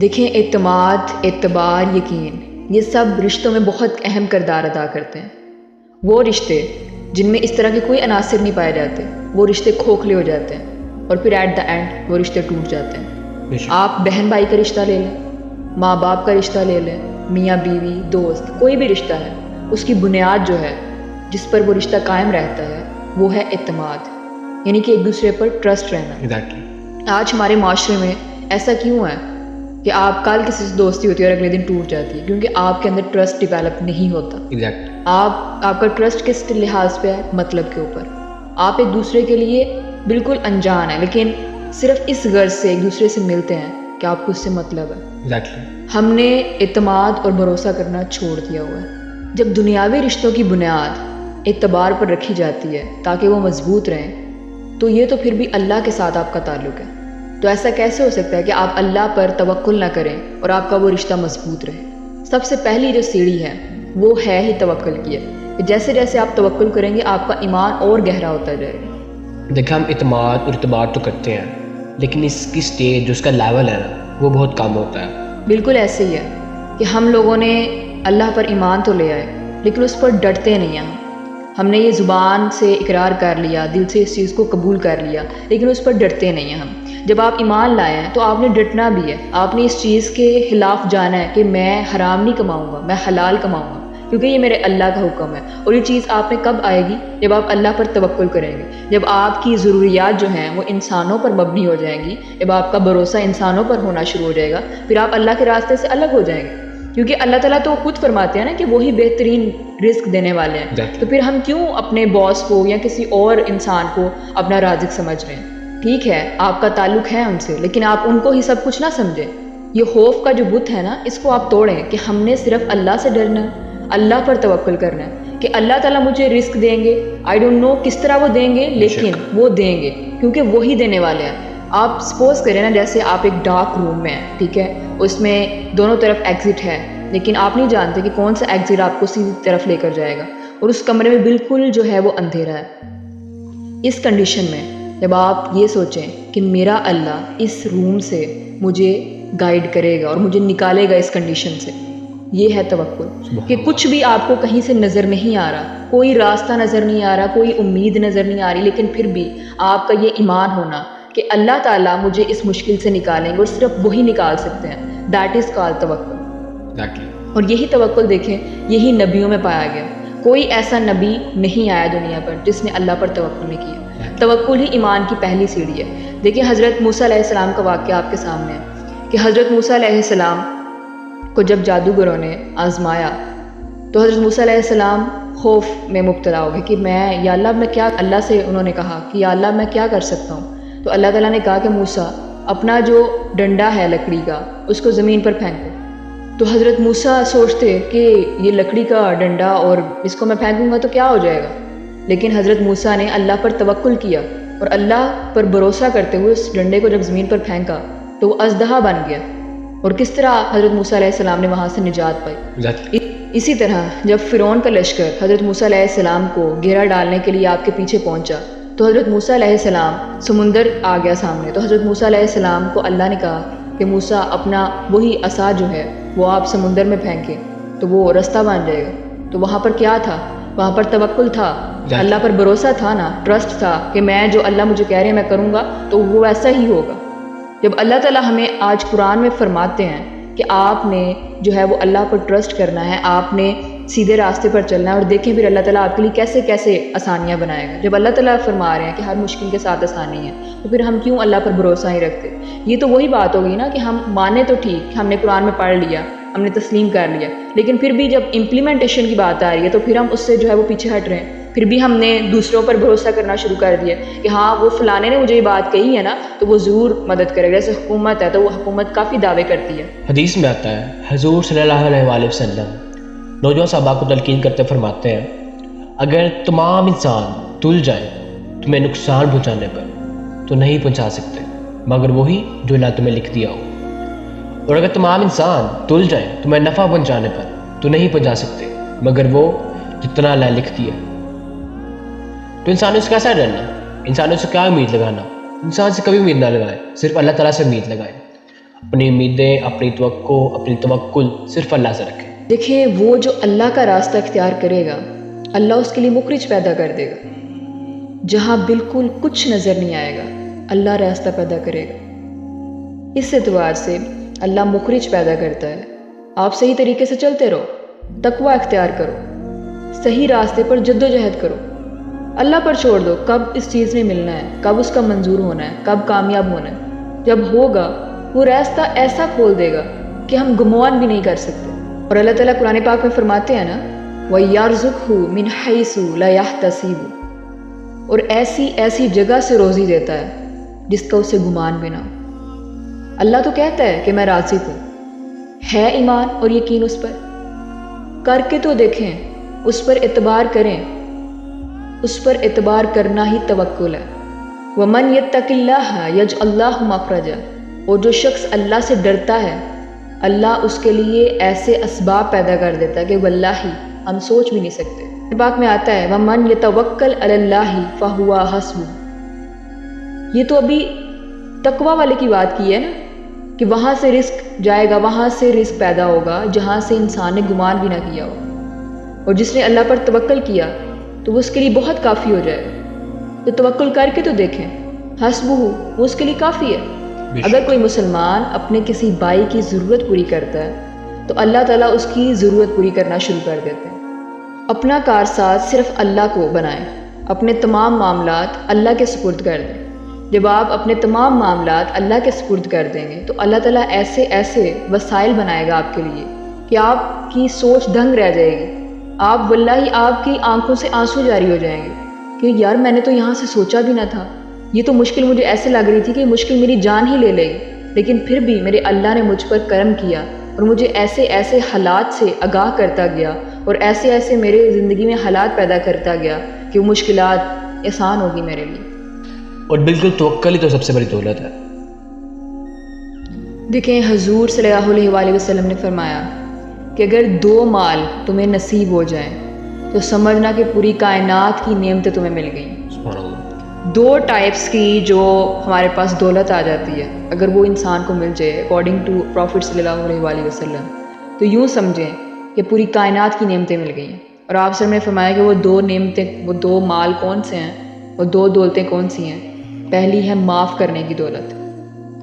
دیکھیں، اعتماد، اعتبار، یقین، یہ سب رشتوں میں بہت اہم کردار ادا کرتے ہیں۔ وہ رشتے جن میں اس طرح کے کوئی عناصر نہیں پائے جاتے، وہ رشتے کھوکھلے ہو جاتے ہیں اور پھر ایٹ دا اینڈ وہ رشتے ٹوٹ جاتے ہیں۔ آپ بہن بھائی کا رشتہ لے لیں، ماں باپ کا رشتہ لے لیں، میاں بیوی، دوست، کوئی بھی رشتہ ہے، اس کی بنیاد جو ہے جس پر وہ رشتہ قائم رہتا ہے وہ ہے اعتماد، یعنی کہ ایک دوسرے پر ٹرسٹ رہنا۔ آج ہمارے معاشرے میں ایسا کیوں ہے کہ آپ کل کسی سے دوستی ہوتی ہے اور اگلے دن ٹوٹ جاتی ہے؟ کیونکہ آپ کے اندر ٹرسٹ ڈیولپ نہیں ہوتا۔ آپ کا ٹرسٹ کس لحاظ پہ ہے؟ مطلب کے اوپر۔ آپ ایک دوسرے کے لیے بالکل انجان ہیں، لیکن صرف اس غرض سے ایک دوسرے سے ملتے ہیں کہ آپ کو اس سے مطلب ہے۔ ہم نے اعتماد اور بھروسہ کرنا چھوڑ دیا ہوا ہے۔ جب دنیاوی رشتوں کی بنیاد اعتبار پر رکھی جاتی ہے تاکہ وہ مضبوط رہیں، تو یہ تو پھر بھی اللہ کے ساتھ آپ کا تعلق ہے۔ تو ایسا کیسے ہو سکتا ہے کہ آپ اللہ پر توکل نہ کریں اور آپ کا وہ رشتہ مضبوط رہے؟ سب سے پہلی جو سیڑھی ہے وہ ہے ہی توکل کی ہے، کہ جیسے جیسے آپ توکل کریں گے آپ کا ایمان اور گہرا ہوتا جائے گا۔ دیکھیں، ہم اعتماد اور اعتبار تو کرتے ہیں، لیکن اس کی سٹیج جو اس کا لیول ہے نا، وہ بہت کم ہوتا ہے۔ بالکل ایسے ہی ہے کہ ہم لوگوں نے اللہ پر ایمان تو لے آئے لیکن اس پر ڈٹتے نہیں ہیں۔ ہم نے یہ زبان سے اقرار کر لیا، دل سے اس چیز کو قبول کر لیا، لیکن اس پر ڈٹتے نہیں ہیں ہم۔ جب آپ ایمان لائے ہیں تو آپ نے ڈٹنا بھی ہے، آپ نے اس چیز کے خلاف جانا ہے کہ میں حرام نہیں کماؤں گا، میں حلال کماؤں گا، کیونکہ یہ میرے اللہ کا حکم ہے۔ اور یہ چیز آپ میں کب آئے گی؟ جب آپ اللہ پر توکل کریں گے، جب آپ کی ضروریات جو ہیں وہ انسانوں پر مبنی ہو جائیں گی، جب آپ کا بھروسہ انسانوں پر ہونا شروع ہو جائے گا، پھر آپ اللہ کے راستے سے الگ ہو جائیں گے، کیونکہ اللہ تعالیٰ تو خود فرماتے ہیں نا کہ وہی بہترین رزق دینے والے ہیں۔ تو پھر ہم کیوں اپنے باس کو یا کسی اور انسان کو اپنا رازق سمجھ رہے ہیں؟ ٹھیک ہے، آپ کا تعلق ہے ان سے، لیکن آپ ان کو ہی سب کچھ نہ سمجھیں۔ یہ خوف کا جو بت ہے نا، اس کو آپ توڑیں کہ ہم نے صرف اللہ سے ڈرنا ہے، اللہ پر توکل کرنا ہے کہ اللہ تعالیٰ مجھے رزق دیں گے، آئی ڈونٹ نو کس طرح وہ دیں گے، لیکن وہ دیں گے، کیونکہ وہی دینے والے ہیں۔ آپ سپوز کریں نا، جیسے آپ ایک ڈارک روم میں ہیں، ٹھیک ہے، اس میں دونوں طرف ایگزٹ ہے، لیکن آپ نہیں جانتے کہ کون سا ایگزٹ آپ کو سیدھی طرف لے کر جائے گا، اور اس کمرے میں بالکل جو ہے وہ اندھیرا ہے۔ اس کنڈیشن میں جب آپ یہ سوچیں کہ میرا اللہ اس روم سے مجھے گائیڈ کرے گا اور مجھے نکالے گا اس کنڈیشن سے، یہ ہے توکل۔ کہ کچھ بھی آپ کو کہیں سے نظر نہیں آ رہا، کوئی راستہ نظر نہیں آ رہا، کوئی امید نظر نہیں آ رہی، لیکن پھر بھی آپ کا یہ ایمان ہونا کہ اللہ تعالیٰ مجھے اس مشکل سے نکالیں گے اور صرف وہی نکال سکتے ہیں، دیٹ از کالڈ توکل۔ اور یہی توکل دیکھیں، یہی نبیوں میں پایا گیا۔ کوئی ایسا نبی نہیں آیا دنیا پر جس نے اللہ پر توکل نہیں کیا۔ توکل ہی ایمان کی پہلی سیڑھی ہے۔ دیکھیں، حضرت موسیٰ علیہ السلام کا واقعہ آپ کے سامنے ہے کہ حضرت موسیٰ علیہ السلام کو جب جادوگروں نے آزمایا تو حضرت موسیٰ علیہ السلام خوف میں مبتلا ہو گئے کہ یا اللہ میں کیا، اللہ سے انہوں نے کہا کہ یا اللہ میں کیا کر سکتا ہوں؟ تو اللہ تعالیٰ نے کہا کہ موسیٰ، اپنا جو ڈنڈا ہے لکڑی کا اس کو زمین پر پھینکو۔ تو حضرت موسیٰ سوچتے کہ یہ لکڑی کا ڈنڈا اور اس کو میں پھینکوں گا تو کیا ہو جائے گا، لیکن حضرت موسیٰ نے اللہ پر توکل کیا اور اللہ پر بھروسہ کرتے ہوئے اس ڈنڈے کو جب زمین پر پھینکا تو وہ اژدہا بن گیا۔ اور کس طرح حضرت موسیٰ علیہ السلام نے وہاں سے نجات پائی۔ اسی طرح جب فرعون کا لشکر حضرت موسیٰ علیہ السلام کو گھیرا ڈالنے کے لیے آپ کے پیچھے پہنچا تو حضرت موسیٰ علیہ السلام، سمندر آ گیا سامنے، تو حضرت موسیٰ علیہ السلام کو اللہ نے کہا کہ موسیٰ، اپنا وہی عصا جو ہے وہ آپ سمندر میں پھینکیں تو وہ رستہ بن جائے گا۔ تو وہاں پر کیا تھا؟ وہاں پر توکل تھا، اللہ پر بھروسہ تھا نا، ٹرسٹ تھا کہ میں جو اللہ مجھے کہہ رہے ہیں میں کروں گا تو وہ ایسا ہی ہوگا۔ جب اللہ تعالیٰ ہمیں آج قرآن میں فرماتے ہیں کہ آپ نے جو ہے وہ اللہ پر ٹرسٹ کرنا ہے، آپ نے سیدھے راستے پر چلنا ہے، اور دیکھیں پھر اللہ تعالیٰ آپ کے لیے کیسے کیسے آسانیاں بنائے گا۔ جب اللہ تعالیٰ فرما رہے ہیں کہ ہر مشکل کے ساتھ آسانی ہے، تو پھر ہم کیوں اللہ پر بھروسہ نہیں رکھتے؟ یہ تو وہی بات ہوگی نا کہ ہم مانے تو ٹھیک، ہم نے قرآن میں پڑھ لیا، ہم نے تسلیم کر لیا، لیکن پھر بھی جب امپلیمنٹیشن کی بات آ رہی ہے تو پھر ہم اس سے جو ہے وہ پیچھے ہٹ رہے ہیں۔ پھر بھی ہم نے دوسروں پر بھروسہ کرنا شروع کر دیا کہ ہاں وہ فلانے نے مجھے یہ بات کہی ہے نا تو وہ ضرور مدد کرے گا۔ جیسے حکومت ہے تو وہ حکومت کافی دعوے کرتی ہے۔ حدیث میں آتا ہے، حضور صلی اللہ علیہ وآلہ وسلم نوجوان صحابہ کو تلقین کرتے فرماتے ہیں، اگر تمام انسان تل جائیں تمہیں نقصان پہنچانے پر تو نہیں پہنچا سکتے مگر وہی جو اللہ تمہیں لکھ دیا ہو، اور اگر تمام انسان تل جائیں تمہیں نفع پہنچانے پر تو نہیں پہنچا سکتے مگر وہ جتنا اللہ لکھ دیا۔ تو انسانوں سے کیسا ڈرنا؟ انسانوں سے کیا امید لگانا؟ انسان سے کبھی امید نہ لگائے، صرف اللہ تعالیٰ سے امید لگائے۔ اپنی امیدیں، اپنی توقع، اپنی توکل صرف اللہ سے رکھیں۔ دیکھیں وہ جو اللہ کا راستہ اختیار کرے گا اللہ اس کے لیے مخرج پیدا کر دے گا۔ جہاں بالکل کچھ نظر نہیں آئے گا اللہ راستہ پیدا کرے گا۔ اس اعتبار سے اللہ مخرج پیدا کرتا ہے۔ آپ صحیح طریقے سے چلتے رہو، تقوی اختیار کرو، صحیح راستے پر جد و جہد کرو، اللہ پر چھوڑ دو کب اس چیز میں ملنا ہے، کب اس کا منظور ہونا ہے، کب کامیاب ہونا ہے۔ جب ہوگا وہ راستہ ایسا کھول دے گا کہ ہم گمان بھی نہیں کر سکتے۔ اور اللہ تعالیٰ قرآن پاک میں فرماتے ہیں نا وَيَرْزُقْهُ مِنْ حَيْثُ لَا يَحْتَسِبُ، اور ایسی جگہ سے روزی دیتا ہے جس کا اسے گمان بھی نہ ہو۔ اللہ تو کہتا ہے کہ میں رازق ہوں، ہے ایمان اور یقین اس پر؟ کر کے تو دیکھیں، اس پر اعتبار کریں، اس پر اعتبار کرنا ہی توکل ہے۔ وَمَنْ يَتَّقِ اللَّهَ يَجْعَلْ لَهُ مَخْرَجًا، اور جو شخص اللہ سے ڈرتا ہے اللہ اس کے لیے ایسے اسباب پیدا کر دیتا ہے کہ واللہ ہم سوچ بھی نہیں سکتے۔ پاک میں آتا ہے وَمَنْ يَتَوَكَّلْ عَلَى اللَّهِ فَهُوَ حَسْبُهُ، یہ تو ابھی تقوی والے کی بات کی ہے نا کہ وہاں سے رزق جائے گا، وہاں سے رزق پیدا ہوگا جہاں سے انسان نے گمان بھی نہ کیا ہو، اور جس نے اللہ پر توکل کیا تو وہ اس کے لیے بہت کافی ہو جائے گا۔ تو توکل کر کے تو دیکھیں، حسبہ وہ اس کے لیے کافی ہے۔ اگر کوئی مسلمان اپنے کسی بھائی کی ضرورت پوری کرتا ہے تو اللہ تعالیٰ اس کی ضرورت پوری کرنا شروع کر دیتے ہیں۔ اپنا کارساز صرف اللہ کو بنائیں، اپنے تمام معاملات اللہ کے سپرد کر دیں۔ جب آپ اپنے تمام معاملات اللہ کے سپرد کر دیں گے تو اللہ تعالیٰ ایسے وسائل بنائے گا آپ کے لیے کہ آپ کی سوچ دنگ رہ جائے گی۔ آپ واللہ آپ کی آنکھوں سے آنسو جاری ہو جائیں گے کہ یار میں نے تو یہاں سے سوچا بھی نہ تھا، یہ تو مشکل مجھے ایسے لگ رہی تھی کہ مشکل میری جان ہی لے لے گی، لیکن پھر بھی میرے اللہ نے مجھ پر کرم کیا اور مجھے ایسے حالات سے آگاہ کرتا گیا اور ایسے میرے زندگی میں حالات پیدا کرتا گیا کہ وہ مشکلات آسان ہوگی میرے لیے۔ اور بالکل توکل ہی تو سب سے بڑی دولت ہے۔ دیکھیں حضور صلی اللہ علیہ وآلہ وسلم نے فرمایا کہ اگر 2 مال تمہیں نصیب ہو جائیں تو سمجھنا کہ پوری کائنات کی نعمتیں تمہیں مل گئیں۔ سبحان اللہ۔ 2 ٹائپس کی جو ہمارے پاس دولت آ جاتی ہے اگر وہ انسان کو مل جائے اکارڈنگ ٹو پروفٹ صلی اللہ علیہ وآلہ وسلم تو یوں سمجھیں کہ پوری کائنات کی نعمتیں مل گئی ہیں۔ اور آپ سر نے فرمایا کہ وہ 2 نعمتیں، وہ 2 مال کون سے ہیں، وہ 2 دولتیں کون سی ہیں؟ پہلی ہے معاف کرنے کی دولت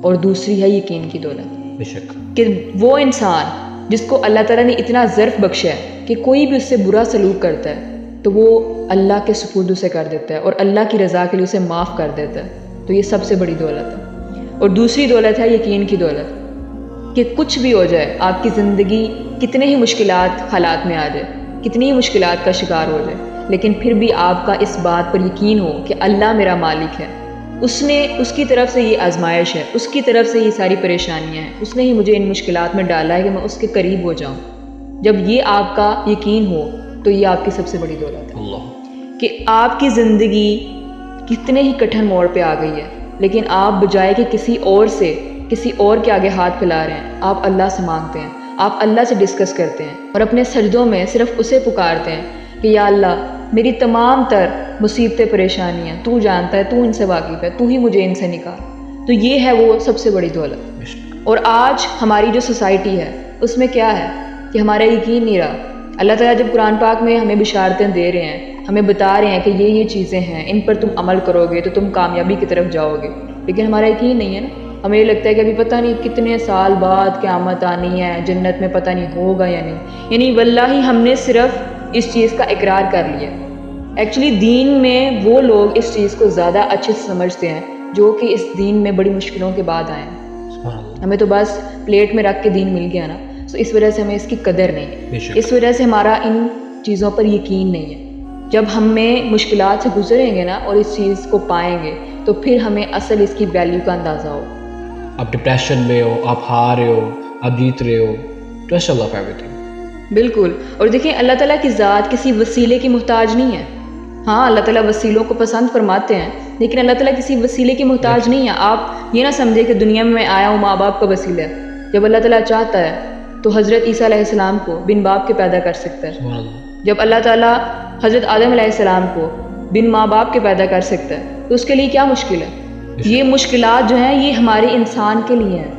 اور دوسری ہے یقین کی دولت۔ بے شک کہ وہ انسان جس کو اللہ تعالیٰ نے اتنا ظرف بخشا ہے کہ کوئی بھی اس سے برا سلوک کرتا ہے تو وہ اللہ کے سپرد اسے کر دیتا ہے اور اللہ کی رضا کے لیے اسے معاف کر دیتا ہے، تو یہ سب سے بڑی دولت ہے۔ اور دوسری دولت ہے یقین کی دولت کہ کچھ بھی ہو جائے، آپ کی زندگی کتنے ہی مشکلات حالات میں آ جائے، کتنی ہی مشکلات کا شکار ہو جائے، لیکن پھر بھی آپ کا اس بات پر یقین ہو کہ اللہ میرا مالک ہے، اس کی طرف سے یہ آزمائش ہے، اس کی طرف سے یہ ساری پریشانیاں ہیں، اس نے ہی مجھے ان مشکلات میں ڈالا ہے کہ میں اس کے قریب ہو جاؤں۔ جب یہ آپ کا یقین ہو تو یہ آپ کی سب سے بڑی دولت ہے اللہ۔ کہ آپ کی زندگی کتنے ہی کٹھن موڑ پہ آ گئی ہے، لیکن آپ بجائے کہ کسی اور کے آگے ہاتھ پھیلا رہے ہیں، آپ اللہ سے مانگتے ہیں، آپ اللہ سے ڈسکس کرتے ہیں اور اپنے سجدوں میں صرف اسے پکارتے ہیں کہ یا اللہ میری تمام تر مصیبتیں پریشانیاں تو جانتا ہے، تو ان سے واقف ہے، تو ہی مجھے ان سے نکال۔ تو یہ ہے وہ سب سے بڑی دولت۔ اور آج ہماری جو سوسائٹی ہے اس میں کیا ہے کہ ہمارا یقین نہیں رہا۔ اللہ تعالیٰ جب قرآن پاک میں ہمیں بشارتیں دے رہے ہیں، ہمیں بتا رہے ہیں کہ یہ چیزیں ہیں، ان پر تم عمل کرو گے تو تم کامیابی کی طرف جاؤ گے، لیکن ہمارا یقین نہیں ہے نا۔ ہمیں یہ لگتا ہے کہ ابھی پتہ نہیں کتنے سال بعد قیامت آنی ہے، جنت میں پتہ نہیں ہوگا یا نہیں، یعنی واللہ ہم نے صرف اس چیز کا اقرار کر لیا۔ ایکچولی دین میں وہ لوگ اس چیز کو زیادہ اچھے سے سمجھتے ہیں جو کہ اس دین میں بڑی مشکلوں کے بعد آئے ہیں۔ ہمیں تو بس پلیٹ میں رکھ کے دین مل گیا نا، تو اس وجہ سے ہمیں اس کی قدر نہیں ہے، اس وجہ سے ہمارا ان چیزوں پر یقین نہیں ہے۔ جب ہمیں مشکلات سے گزریں گے نا اور اس چیز کو پائیں گے تو پھر ہمیں اصل اس کی ویلیو کا اندازہ ہو۔ آپ ڈپریشن میں ہو، آپ ہار رہے ہو، آپ جیت رہے ہو، ٹرسٹ اللہ فار ایوریتھنگ۔ بالکل۔ اور دیکھیں اللہ تعالیٰ کی ذات کسی وسیلے کی محتاج نہیں ہے۔ ہاں اللہ تعالیٰ وسیلوں کو پسند فرماتے ہیں، لیکن اللہ تعالیٰ کسی وسیلے کی محتاج نہیں ہے۔ آپ یہ نہ سمجھے کہ دنیا میں آیا ہوں ماں باپ کا وسیلہ ہے۔ جب اللہ تعالیٰ چاہتا ہے تو حضرت عیسیٰ علیہ السلام کو بن باپ کے پیدا کر سکتا ہے۔ جب اللہ تعالیٰ حضرت آدم علیہ السلام کو بن ماں باپ کے پیدا کر سکتا ہے تو اس کے لیے کیا مشکل ہے؟ یہ مشکلات جو ہیں یہ ہمارے انسان کے لیے ہیں،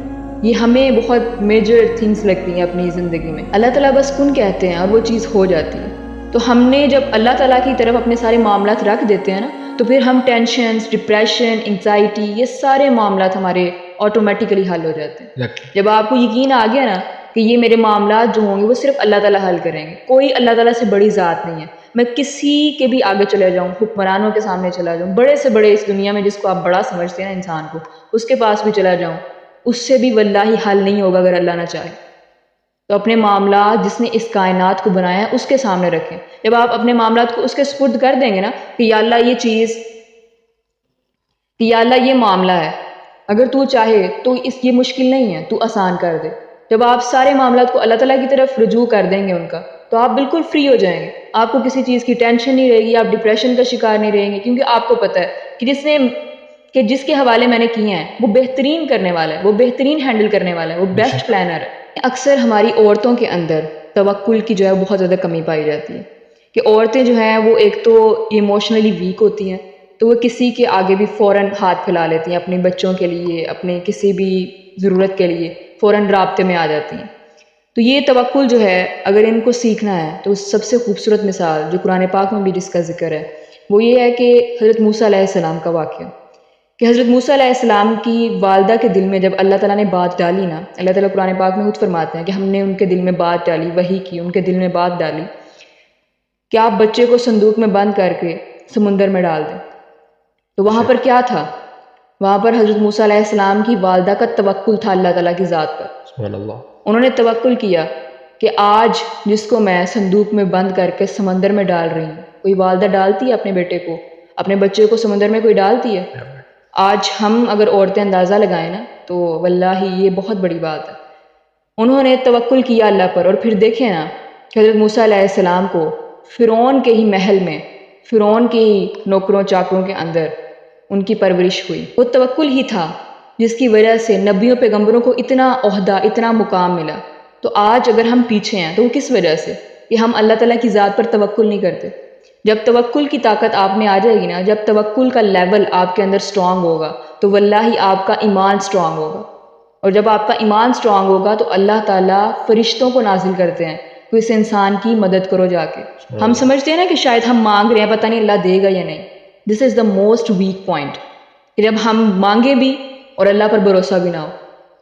یہ ہمیں بہت میجر تھنگس لگتی ہیں اپنی زندگی میں. اللہ تعالیٰ بس کن کہتے ہیں اور وہ چیز ہو جاتی ہے. تو ہم نے جب اللہ تعالیٰ کی طرف اپنے سارے معاملات رکھ دیتے ہیں نا تو پھر ہم ٹینشنز، ڈپریشن، انگزائٹی، یہ سارے معاملات ہمارے آٹومیٹیکلی حل ہو جاتے ہیں. جب آپ کو یقین آ گیا نا کہ یہ میرے معاملات جو ہوں گے وہ صرف اللہ تعالیٰ حل کریں گے، کوئی اللہ تعالیٰ سے بڑی ذات نہیں ہے. میں کسی کے بھی آگے چلے جاؤں، حکمرانوں کے سامنے چلا جاؤں، بڑے سے بڑے اس دنیا میں جس کو آپ بڑا سمجھتے ہیں انسان کو، اس کے پاس بھی چلا جاؤں، اس سے بھی واللہ حل نہیں ہوگا اگر اللہ نہ چاہے. تو اپنے معاملات جس نے اس کائنات کو بنایا ہے اس کے سامنے رکھیں. جب آپ اپنے معاملات کو اس کے سپرد کر دیں گے نا کہ یا اللہ یہ چیز، کہ یا اللہ یہ معاملہ ہے، اگر تو چاہے تو یہ مشکل نہیں ہے، تو آسان کر دے. جب آپ سارے معاملات کو اللہ تعالیٰ کی طرف رجوع کر دیں گے ان کا، تو آپ بالکل فری ہو جائیں گے. آپ کو کسی چیز کی ٹینشن نہیں رہے گی، آپ ڈپریشن کا شکار نہیں رہیں گے، کیونکہ آپ کو پتہ ہے کہ جس کے حوالے میں نے کیے ہیں وہ بہترین کرنے والا ہے، وہ بہترین ہینڈل کرنے والا ہے، وہ بیسٹ پلانر ہے. اکثر ہماری عورتوں کے اندر توکل کی جو ہے بہت زیادہ کمی پائی جاتی ہے کہ عورتیں جو ہیں وہ ایک تو ایموشنلی ویک ہوتی ہیں، تو وہ کسی کے آگے بھی فوراً ہاتھ پھیلا لیتی ہیں، اپنے بچوں کے لیے، اپنے کسی بھی ضرورت کے لیے فوراً رابطے میں آ جاتی ہیں. تو یہ توکل جو ہے اگر ان کو سیکھنا ہے تو سب سے خوبصورت مثال جو قرآن پاک میں بھی جس کا ذکر ہے وہ یہ ہے کہ حضرت موسیٰ علیہ السلام کا واقعہ، کہ حضرت موسیٰ علیہ السلام کی والدہ کے دل میں جب اللہ تعالیٰ نے بات ڈالی نا، اللہ تعالیٰ قرآن پاک میں خود فرماتے ہیں کہ ہم نے ان کے دل میں بات ڈالی، وحی کی، ان کے دل میں بات ڈالی کہ آپ بچے کو صندوق میں بند کر کے سمندر میں ڈال دیں. تو وہاں پر کیا تھا؟ وہاں پر حضرت موسیٰ علیہ السلام کی والدہ کا توکل تھا اللہ تعالیٰ کی ذات پر. سبحان اللہ. انہوں نے توکل کیا کہ آج جس کو میں صندوق میں بند کر کے سمندر میں ڈال رہی ہوں، کوئی والدہ ڈالتی ہے اپنے بیٹے کو، اپنے بچے کو سمندر میں کوئی ڈالتی ہے؟ آج ہم اگر عورتیں اندازہ لگائیں نا تو واللہ یہ بہت بڑی بات ہے. انہوں نے توکل کیا اللہ پر، اور پھر دیکھیں نا کہ حضرت موسیٰ علیہ السلام کو فرعون کے ہی محل میں، فرعون کے ہی نوکروں چاکروں کے اندر ان کی پرورش ہوئی. وہ توکل ہی تھا جس کی وجہ سے نبیوں پیغمبروں کو اتنا عہدہ، اتنا مقام ملا. تو آج اگر ہم پیچھے ہیں تو وہ کس وجہ سے؟ کہ ہم اللہ تعالیٰ کی ذات پر توکل نہیں کرتے. جب توکل کی طاقت آپ میں آ جائے گی نا، جب توکل کا لیول آپ کے اندر سٹرونگ ہوگا تو واللہ آپ کا ایمان سٹرونگ ہوگا. اور جب آپ کا ایمان سٹرونگ ہوگا تو اللہ تعالیٰ فرشتوں کو نازل کرتے ہیں تو اس انسان کی مدد کرو جا کے. ہم سمجھتے ہیں نا کہ شاید ہم مانگ رہے ہیں، پتہ نہیں اللہ دے گا یا نہیں. دس از دا موسٹ ویک پوائنٹ کہ جب ہم مانگے بھی اور اللہ پر بھروسہ بھی نہ ہو.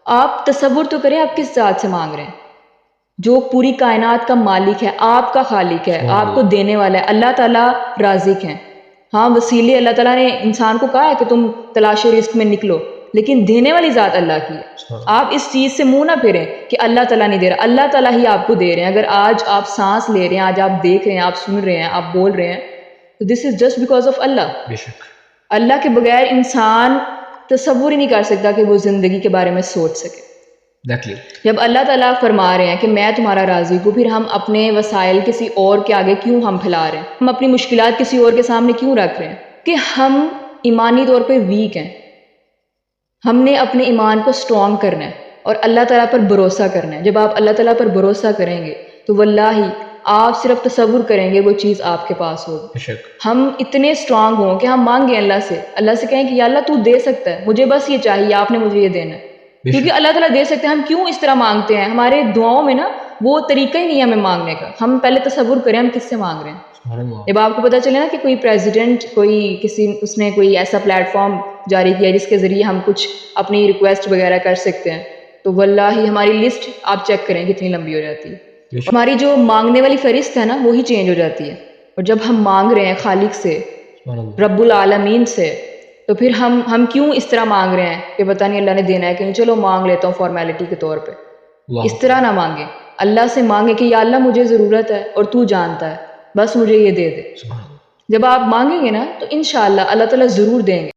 آپ تصور تو کریں آپ کس ذات سے مانگ رہے ہیں جو پوری کائنات کا مالک ہے، آپ کا خالق ہے، آپ کو دینے والا ہے. اللہ تعالیٰ رازق ہیں. ہاں وسیلے اللہ تعالیٰ نے انسان کو کہا ہے کہ تم تلاش رزق میں نکلو، لیکن دینے والی ذات اللہ کی ہے. آپ اس چیز سے منہ نہ پھیریں کہ اللہ تعالیٰ نہیں دے رہا، اللہ تعالیٰ ہی آپ کو دے رہے ہیں. اگر آج آپ سانس لے رہے ہیں، آج آپ دیکھ رہے ہیں، آپ سن رہے ہیں، آپ بول رہے ہیں، تو دس از جسٹ بیکاز آف اللہ. اللہ کے بغیر انسان تصور ہی نہیں کر سکتا کہ وہ زندگی کے بارے میں سوچ سکے. جب اللہ تعالیٰ فرما رہے ہیں کہ میں تمہارا رازق ہوں، پھر ہم اپنے وسائل کسی اور کے آگے کیوں ہم پھیلا رہے ہیں؟ ہم اپنی مشکلات کسی اور کے سامنے کیوں رکھ رہے ہیں؟ کہ ہم ایمانی طور پہ ویک ہیں. ہم نے اپنے ایمان کو سٹرونگ کرنا ہے اور اللہ تعالیٰ پر بھروسہ کرنا ہے. جب آپ اللہ تعالیٰ پر بھروسہ کریں گے تو واللہ آپ صرف تصور کریں گے وہ چیز آپ کے پاس ہوگی. ہم اتنے سٹرونگ ہوں کہ ہم مانگیں اللہ سے کہیں کہ یا اللہ تو دے سکتا ہے، مجھے بس یہ چاہیے، آپ نے مجھے یہ دینا ہے. کیونکہ اللہ تعالیٰ دے سکتے ہیں. ہم کیوں اس طرح مانگتے ہیں؟ ہمارے دعاؤں میں نا وہ طریقہ ہی نہیں ہے ہمیں مانگنے کا. ہم پہلے تصور کریں ہم کس سے مانگ رہے ہیں. جب آپ کو پتہ چلے نا کہ کوئی پریزیڈنٹ، اس نے کوئی ایسا پلیٹ فارم جاری کیا جس کے ذریعے ہم کچھ اپنی ریکویسٹ وغیرہ کر سکتے ہیں، تو واللہ ہماری لسٹ آپ چیک کریں کتنی لمبی ہو جاتی ہے. ہماری جو مانگنے والی فہرست ہے نا وہی چینج ہو جاتی ہے. اور جب ہم مانگ رہے ہیں خالق سے، رب العالمین سے، تو پھر ہم کیوں اس طرح مانگ رہے ہیں کہ پتہ نہیں اللہ نے دینا ہے کہ نہیں، چلو مانگ لیتا ہوں فارمیلٹی کے طور پہ. اس طرح نہ مانگیں. اللہ سے مانگیں کہ یا اللہ مجھے ضرورت ہے اور تو جانتا ہے، بس مجھے یہ دے دے. جب آپ مانگیں گے نا تو انشاءاللہ اللہ تعالیٰ ضرور دیں گے.